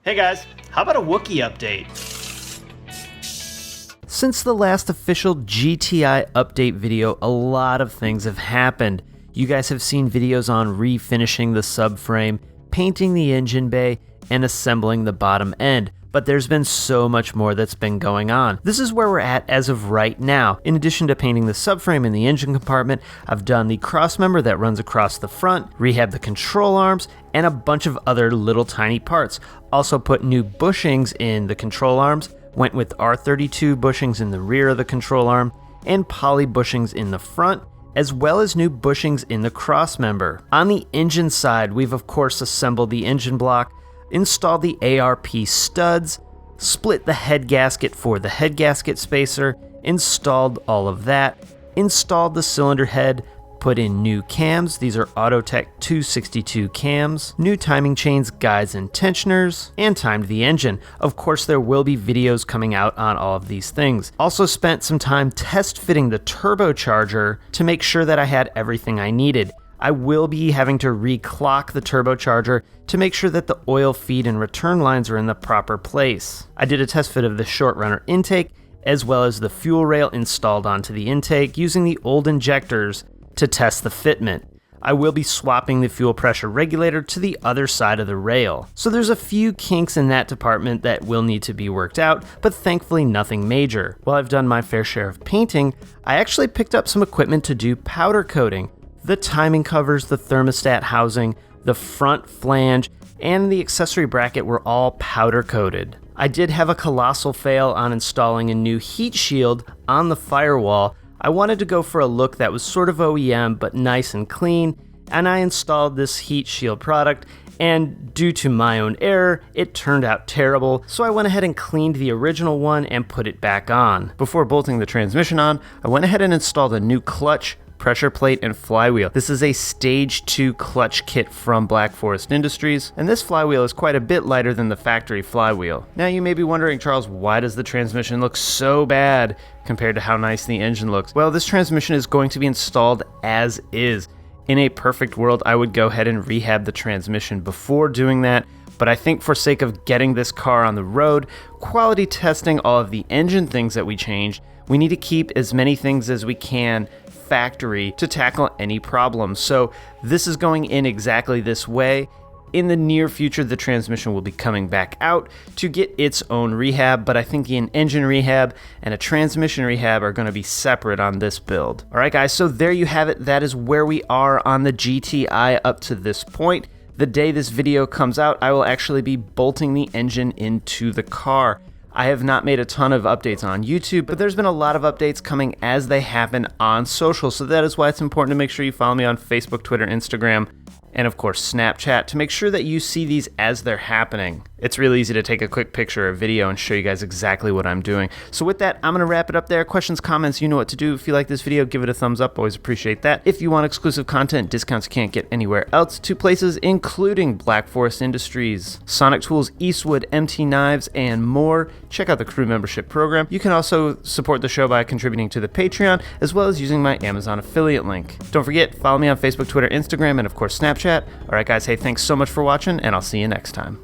Hey guys, how about a Wookie update? Since the last official GTI update video, a lot of things have happened. You guys have seen videos on refinishing the subframe, painting the engine bay, and assembling the bottom end. But there's been so much more that's been going on. This is where we're at as of right now. In addition to painting the subframe and the engine compartment, I've done the crossmember that runs across the front, rehabbed the control arms, and a bunch of other little tiny parts. Also put new bushings in the control arms, went with R32 bushings in the rear of the control arm, and poly bushings in the front, as well as new bushings in the crossmember. On the engine side, we've of course assembled the engine block, installed the ARP studs, split the head gasket for the head gasket spacer, installed all of that, installed the cylinder head, put in new cams. These are Autotech 262 cams, new timing chains, guides, and tensioners, and timed the engine. Of course, there will be videos coming out on all of these things. Also spent some time test fitting the turbocharger to make sure that I had everything I needed. I will be having to reclock the turbocharger to make sure that the oil feed and return lines are in the proper place. I did a test fit of the short runner intake, as well as the fuel rail installed onto the intake using the old injectors to test the fitment. I will be swapping the fuel pressure regulator to the other side of the rail. So there's a few kinks in that department that will need to be worked out, but thankfully nothing major. While I've done my fair share of painting, I actually picked up some equipment to do powder coating. The timing covers, the thermostat housing, the front flange, and the accessory bracket were all powder coated. I did have a colossal fail on installing a new heat shield on the firewall. I wanted to go for a look that was sort of OEM but nice and clean, and I installed this heat shield product, and due to my own error, it turned out terrible, so I went ahead and cleaned the original one and put it back on. Before bolting the transmission on, I went ahead and installed a new clutch, pressure plate, and flywheel. This is a stage 2 clutch kit from Black Forest Industries, and this flywheel is quite a bit lighter than the factory flywheel. Now you may be wondering, Charles, why does the transmission look so bad compared to how nice the engine looks? Well, this transmission is going to be installed as is. In a perfect world, I would go ahead and rehab the transmission before doing that, but I think for sake of getting this car on the road, quality testing all of the engine things that we changed, we need to keep as many things as we can factory to tackle any problems. So this is going in exactly this way. In the near future, the transmission will be coming back out to get its own rehab, but I think an engine rehab and a transmission rehab are going to be separate on this build. All right, guys, so there you have it. That is where we are on the GTI up to this point. The day this video comes out, I will actually be bolting the engine into the car. I have not made a ton of updates on YouTube, but there's been a lot of updates coming as they happen on social, so that is why it's important to make sure you follow me on Facebook, Twitter, Instagram, and of course Snapchat to make sure that you see these as they're happening. It's really easy to take a quick picture or video and show you guys exactly what I'm doing. So with that, I'm going to wrap it up there. Questions, comments, you know what to do. If you like this video, give it a thumbs up. Always appreciate that. If you want exclusive content, discounts you can't get anywhere else, 2 places including Black Forest Industries, Sonic Tools, Eastwood, MT Knives, and more. Check out the crew membership program. You can also support the show by contributing to the Patreon, as well as using my Amazon affiliate link. Don't forget, follow me on Facebook, Twitter, Instagram, and of course Snapchat. All right, guys, hey, thanks so much for watching, and I'll see you next time.